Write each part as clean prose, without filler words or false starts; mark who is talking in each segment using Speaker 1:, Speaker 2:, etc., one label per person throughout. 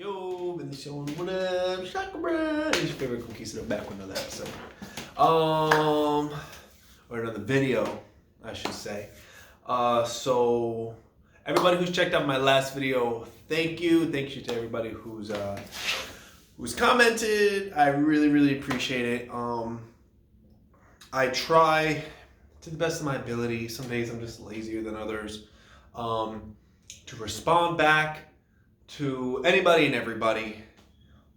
Speaker 1: Yo, been showing what up, Shaka Brown. It's your favorite cookie, so back with another episode. Or another video, I should say. So everybody who's checked out my last video, thank you. Thank you to everybody who's commented. I really appreciate it. I try to the best of my ability. Some days I'm just lazier than others. To respond back to anybody and everybody.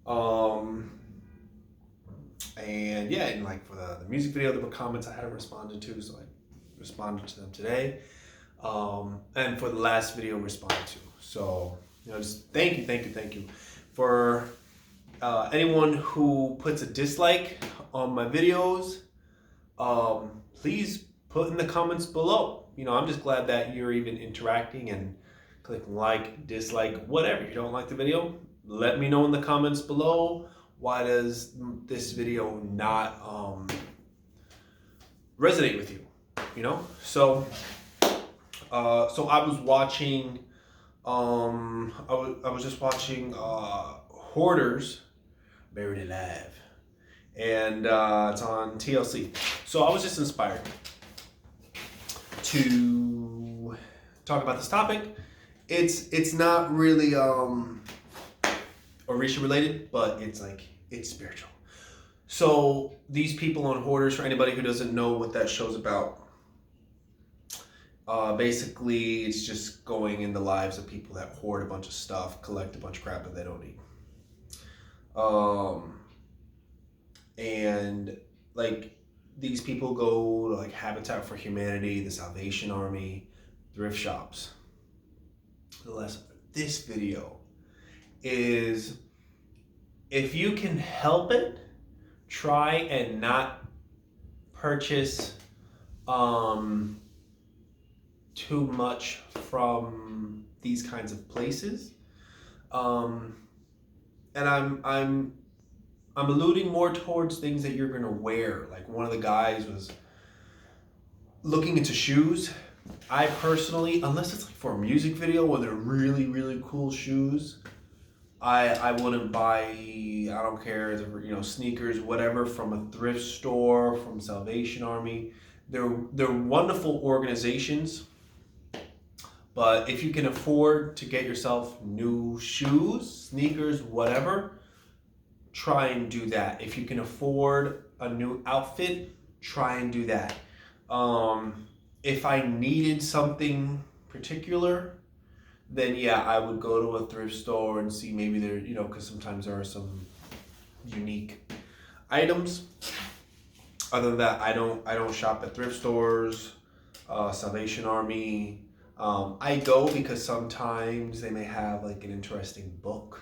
Speaker 1: And yeah, and like for the music video, there were comments I hadn't responded to, so I responded to them today. And for the last video, responded to. So, just thank you for anyone who puts a dislike on my videos. Please put in the comments below. I'm just glad that you're even interacting and clicking like, dislike, whatever. If you don't like the video, let me know in the comments below. Why does this video not resonate with you? So I was watching. I was just watching Hoarders Buried Alive, and it's on TLC. So I was just inspired to talk about this topic. It's not really Orisha related, but it's spiritual. So these people on Hoarders, for anybody who doesn't know what that show's about, basically it's just going in the lives of people that hoard a bunch of stuff, collect a bunch of crap that they don't need. And these people go to Habitat for Humanity, the Salvation Army, thrift shops. The lesson for this video is, if you can help it, try and not purchase too much from these kinds of places. And I'm alluding more towards things that you're gonna wear. Like one of the guys was looking into shoes. I personally, unless it's for a music video where they're really cool shoes, I wouldn't buy, I don't care, sneakers, whatever, from a thrift store, from Salvation Army. They're wonderful organizations, but if you can afford to get yourself new shoes, sneakers, whatever, try and do that. If you can afford a new outfit, try and do that. If I needed something particular, then yeah, I would go to a thrift store and see maybe there, because sometimes there are some unique items. Other than that, I don't shop at thrift stores, Salvation Army. I go because sometimes they may have an interesting book,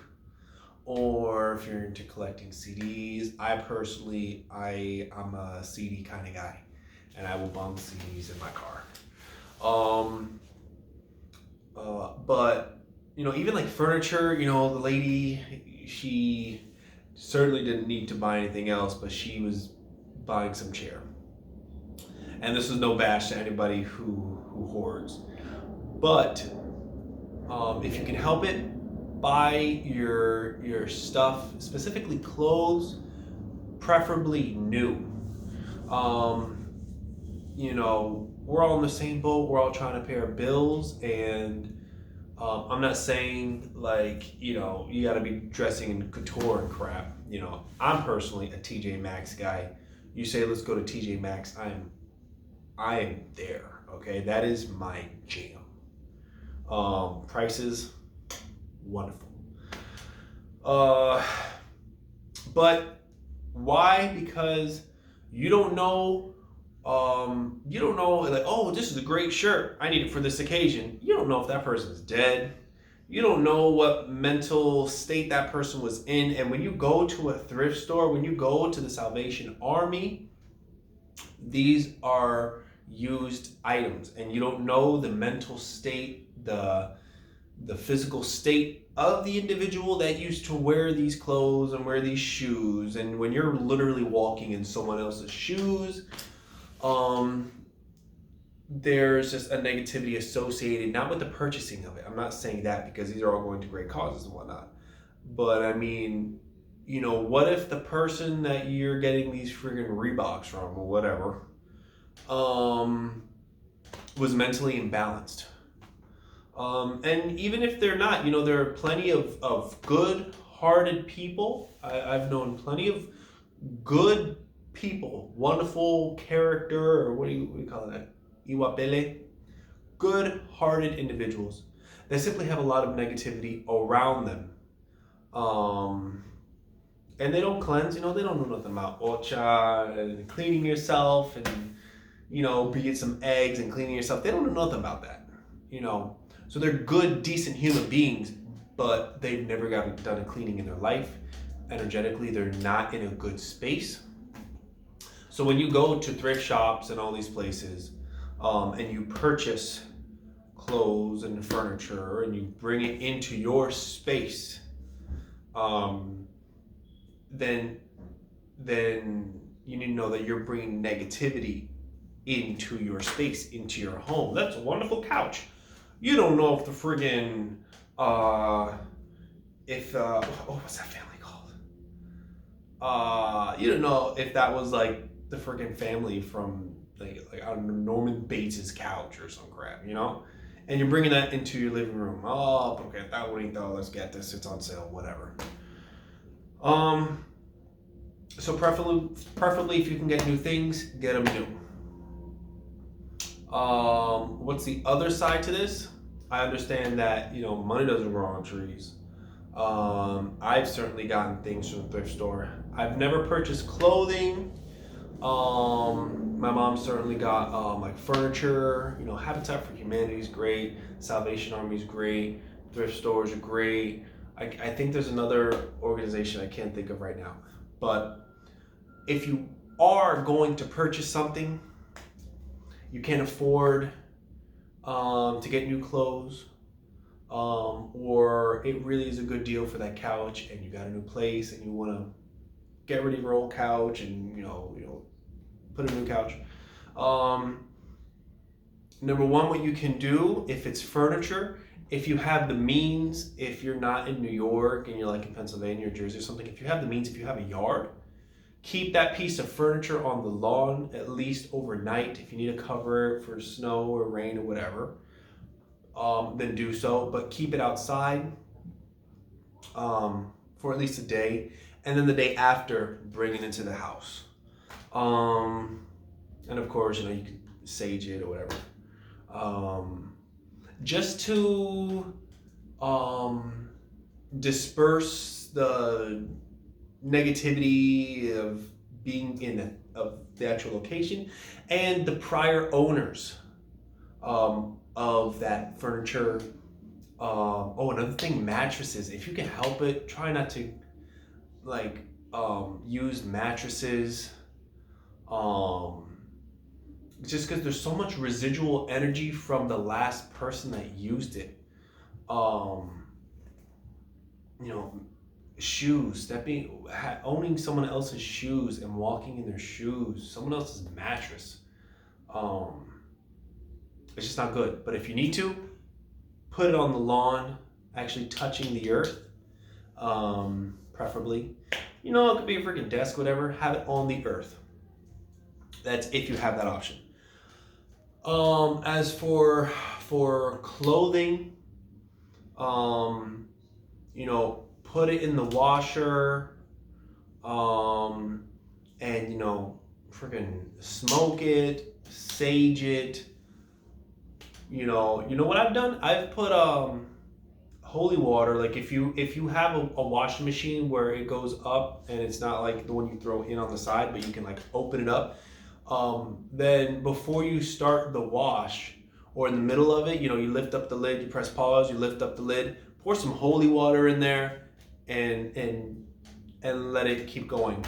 Speaker 1: or if you're into collecting CDs. I personally, I'm a CD kind of guy, and I will bump CDs in my car. But even furniture, the lady, she certainly didn't need to buy anything else, but she was buying some chair. And this is no bash to anybody who hoards, but if you can help it, buy your stuff, specifically clothes, preferably new. We're all in the same boat. We're all trying to pay our bills, and I'm not saying you got to be dressing in couture and crap. I'm personally a TJ Maxx guy. You say let's go to TJ Maxx, I am there. Okay, that is my jam. Prices, wonderful. But why? Because you don't know. Oh, this is a great shirt, I need it for this occasion. You don't know if that person's dead. You don't know what mental state that person was in. And when you go to a thrift store, when you go to the Salvation Army, these are used items, and you don't know the mental state, the physical state of the individual that used to wear these clothes and wear these shoes. And when you're literally walking in someone else's shoes, there's just a negativity associated, not with the purchasing of it. I'm not saying that, because these are all going to great causes and whatnot. But I mean, what if the person that you're getting these friggin' Reeboks from or whatever, um, was mentally imbalanced? And even if they're not, there are plenty of good-hearted people. I've known plenty of good people, wonderful character, or what do you call that? Iwapele. Good-hearted individuals that simply have a lot of negativity around them. And they don't cleanse, they don't know nothing about ocha and cleaning yourself and, being some eggs and cleaning yourself. They don't know nothing about that, So they're good, decent human beings, but they've never done a cleaning in their life. Energetically, they're not in a good space. So when you go to thrift shops and all these places, and you purchase clothes and furniture and you bring it into your space, then you need to know that you're bringing negativity into your space, into your home. That's a wonderful couch. You don't know if the friggin' what's that family called? You don't know if that was like the friggin' family from like I don't know, Norman Bates' couch or some crap, And you're bringing that into your living room. Oh, okay, that $1, let's get this. It's on sale, whatever. So preferably if you can get new things, get them new. What's the other side to this? I understand that, money doesn't grow on trees. I've certainly gotten things from the thrift store. I've never purchased clothing. My mom certainly got like furniture. Habitat for Humanity is great. Salvation Army is great. Thrift stores are great. I think there's another organization I can't think of right now. But if you are going to purchase something, you can't afford to get new clothes, or it really is a good deal for that couch, and you got a new place, and you want to get rid of your old couch, and put a new couch. Number one, what you can do if it's furniture, if you have the means, if you're not in New York and you're like in Pennsylvania or Jersey or something, if you have the means, if you have a yard, keep that piece of furniture on the lawn at least overnight. If you need to cover it for snow or rain or whatever, then do so. But keep it outside for at least a day. And then the day after, bring it into the house. And of course, you can sage it or whatever. Just to disperse the negativity of being of the actual location and the prior owners of that furniture. Another thing, mattresses. If you can help it, try not to use mattresses. Just because there's so much residual energy from the last person that used it. Shoes, owning someone else's shoes and walking in their shoes, someone else's mattress. It's just not good. But if you need to, put it on the lawn, actually touching the earth, preferably. It could be a freaking desk, whatever. Have it on the earth. That's if you have that option. As for clothing, put it in the washer, and freaking smoke it, sage it. You know what I've done? I've put holy water. Like if you have a washing machine where it goes up and it's not like the one you throw in on the side, but you can open it up. Then before you start the wash or in the middle of it, you lift up the lid, you press pause, you lift up the lid, pour some holy water in there and let it keep going.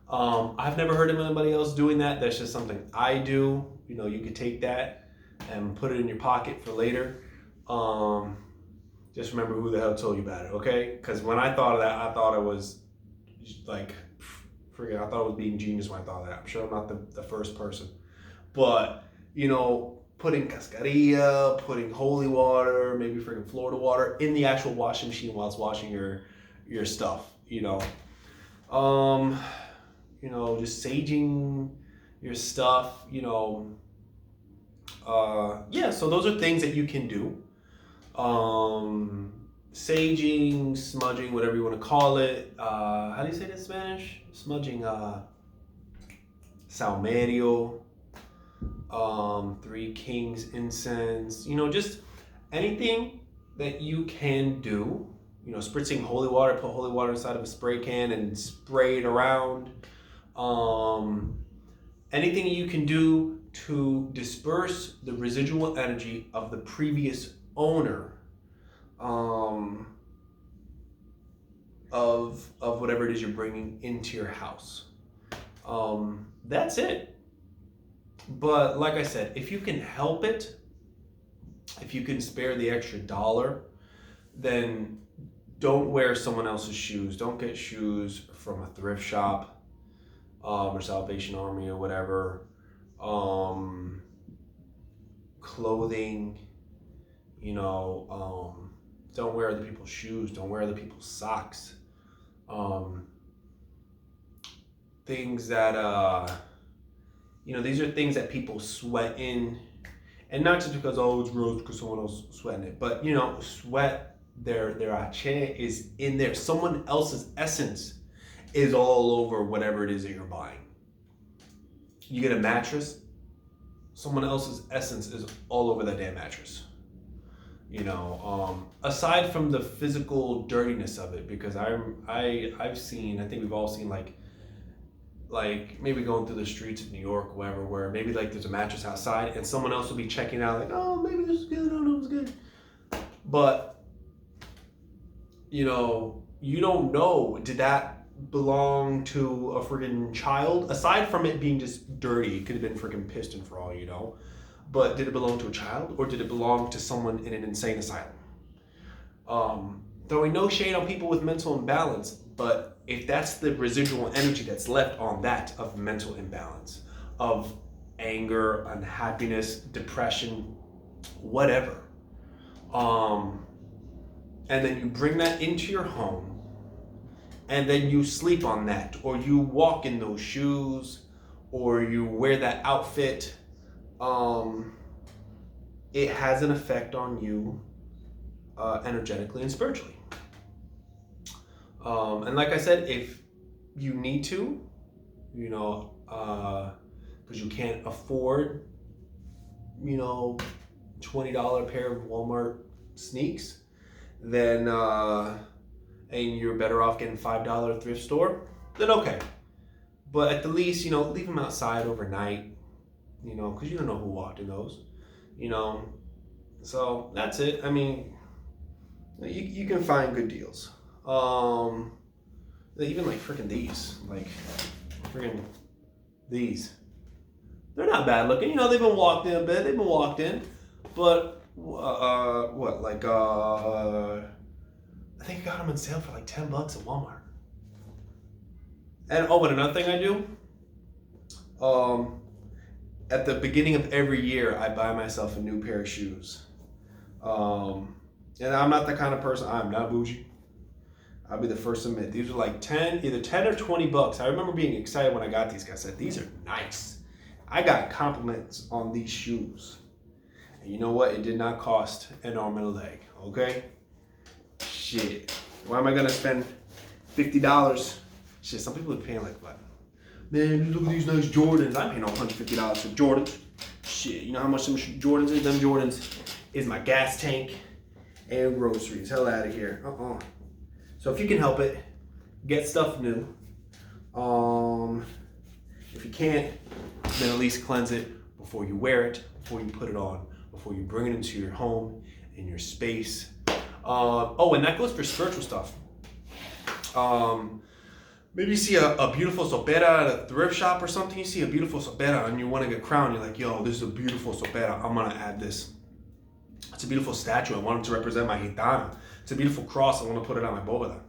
Speaker 1: I've never heard of anybody else doing that. That's just something I do. You could take that and put it in your pocket for later. Just remember who the hell told you about it, okay? Because when I thought of that, I thought it was I thought it was being genius when I thought of that. I'm sure I'm not the first person. But, putting cascarilla, putting holy water, maybe freaking Florida water in the actual washing machine while it's washing your your stuff, just saging your stuff, yeah, so those are things that you can do. Saging, smudging, whatever you want to call it. How do you say it in Spanish? Smudging, salmerio, Three Kings incense, just anything that you can do, spritzing holy water, put holy water inside of a spray can and spray it around. Anything you can do to disperse the residual energy of the previous owner of whatever it is you're bringing into your house. That's it. But like I said, if you can help it, if you can spare the extra $1, then don't wear someone else's shoes. Don't get shoes from a thrift shop or Salvation Army or whatever. Clothing, don't wear other people's shoes. Don't wear other people's socks. Things that, these are things that people sweat in. And not just because, it's gross because someone else is sweating it. But, sweat, their ache is in there. Someone else's essence is all over whatever it is that you're buying. You get a mattress, someone else's essence is all over that damn mattress. Aside from the physical dirtiness of it, because I've seen, I think we've all seen like maybe going through the streets of New York, wherever, where maybe like there's a mattress outside and someone else will be checking out like, oh, maybe this is good, I don't know, it's good. But, you don't know, did that belong to a friggin' child? Aside from it being just dirty, it could have been friggin' piston for all you know. But did it belong to a child or did it belong to someone in an insane asylum? Throwing no shade on people with mental imbalance, but if that's the residual energy that's left on that of mental imbalance, of anger, unhappiness, depression, whatever, and then you bring that into your home, and then you sleep on that, or you walk in those shoes, or you wear that outfit, it has an effect on you energetically and spiritually. And like I said, if you need to, because you can't afford, $20 pair of Walmart sneaks, then, and you're better off getting $5 thrift store, then okay. But at the least, leave them outside overnight, because you don't know who walked in those, So that's it. I mean, you can find good deals. Even like freaking these. They're not bad looking. They've been walked in a bit. They've been walked in, but I think I got them on sale for like $10 at Walmart. And but another thing I do, at the beginning of every year, I buy myself a new pair of shoes. And I'm not the kind of person, I'm not bougie. I'll be the first to admit, these are like either 10 or $20. I remember being excited when I got these guys. I said, these are nice. I got compliments on these shoes. And you know what? It did not cost an arm and a leg, okay? Shit. Why am I gonna spend $50? Shit, some people are paying like what? Man, look at these nice Jordans. I'm paying $150 for Jordans. Shit, you know how much some Jordans is? Them Jordans is my gas tank and groceries. Hell out of here. So if you can help it, get stuff new. If you can't, then at least cleanse it before you wear it, before you put it on, before you bring it into your home, in your space. And that goes for spiritual stuff. Maybe you see a beautiful sopera at a thrift shop or something. You see a beautiful sopera and you want to get crowned. You're like, yo, this is a beautiful sopera. I'm going to add this. It's a beautiful statue. I want it to represent my gitana. It's a beautiful cross. I want to put it on my bóveda.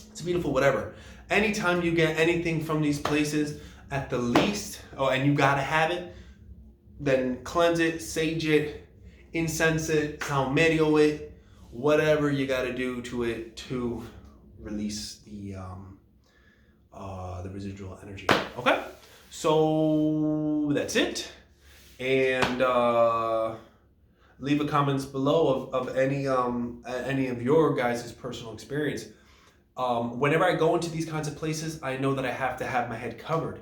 Speaker 1: It's a beautiful whatever. Anytime you get anything from these places, at the least, and you got to have it, then cleanse it, sage it, incense it, salmerio it, whatever you got to do to it to release the residual energy. Okay, so that's it. And leave a comments below of any of your guys' personal experience. Whenever I go into these kinds of places, I know that I have to have my head covered,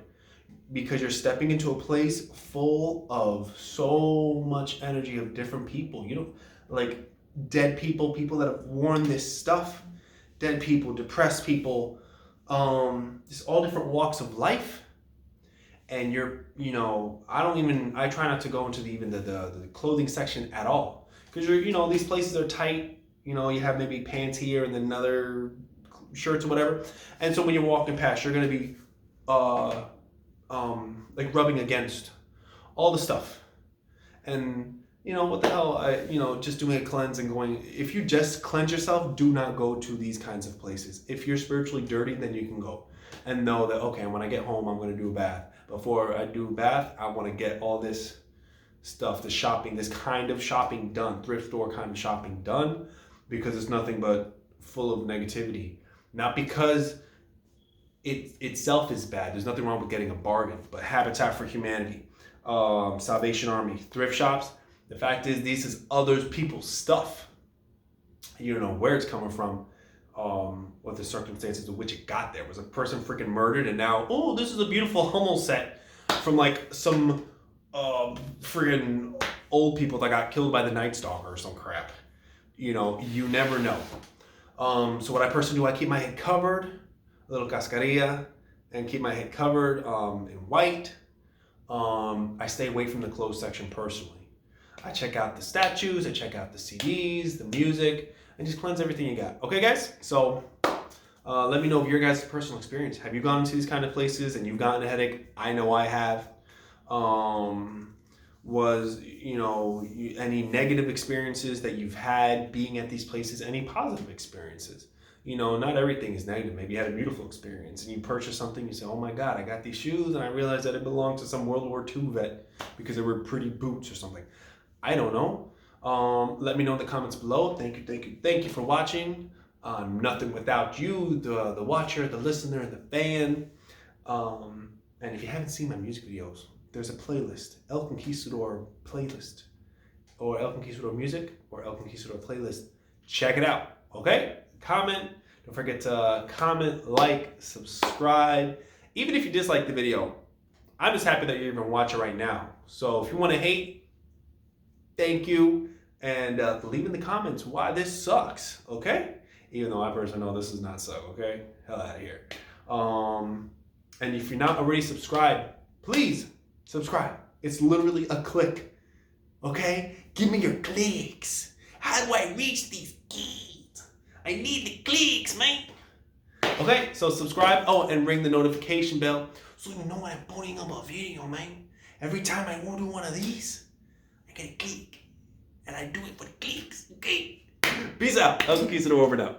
Speaker 1: because you're stepping into a place full of so much energy of different people. You know, like dead people, people that have worn this stuff, dead people, depressed people, just all different walks of life. And you're, you know, I try not to go into the clothing section at all, because you're, you know, these places are tight. You know, you have maybe pants here and then another shirts or whatever. And so when you're walking past, you're going to be like rubbing against all the stuff. And you know, what the hell, just doing a cleanse and going, if you just cleanse yourself, do not go to these kinds of places. If you're spiritually dirty, then you can go and know that, okay, when I get home, I'm going to do a bath. Before I do a bath, I want to get all this stuff, the shopping, this kind of shopping done, thrift store kind of shopping done, because it's nothing but full of negativity. Not because it itself is bad. There's nothing wrong with getting a bargain, but Habitat for Humanity, Salvation Army, thrift shops. The fact is, this is other people's stuff. You don't know where it's coming from, what the circumstances of which it got there. Was a person freaking murdered, and now, oh, this is a beautiful Hummel set from like some friggin' old people that got killed by the Night Stalker or some crap. You know, you never know. So what I personally do, I keep my head covered, a little cascarilla, and keep my head covered in white. I stay away from the clothes section personally. I check out the statues, I check out the CDs, the music, and just cleanse everything you got. Okay, guys? So let me know of your guys' personal experience. Have you gone to these kind of places and you've gotten a headache? I know I have. Was, any negative experiences that you've had being at these places? Any positive experiences? You know, not everything is negative. Maybe you had a beautiful experience and you purchased something, you say, oh my God, I got these shoes and I realized that it belonged to some World War II vet because they were pretty boots or something. I don't know. Let me know in the comments below. Thank you for watching. Nothing without you, the watcher, the listener, the fan. And if you haven't seen my music videos, there's a playlist, El Conquistador playlist, or El Conquistador music, or El Conquistador playlist. Check it out, okay? Comment. Don't forget to comment, like, subscribe. Even if you dislike the video, I'm just happy that you're even watching right now. So if you want to hate, thank you. And leave in the comments why this sucks, okay? Even though I personally know this does not suck, okay? Hell out of here. And if you're not already subscribed, please subscribe. It's literally a click, okay? Give me your clicks. How do I reach these kids? I need the clicks, man. Okay, so subscribe. Oh, and ring the notification bell so you know when I'm putting up a video, man. Every time I want to do one of these, I get a click. And I do it for the clicks, okay? Peace out. El Conquistador over now.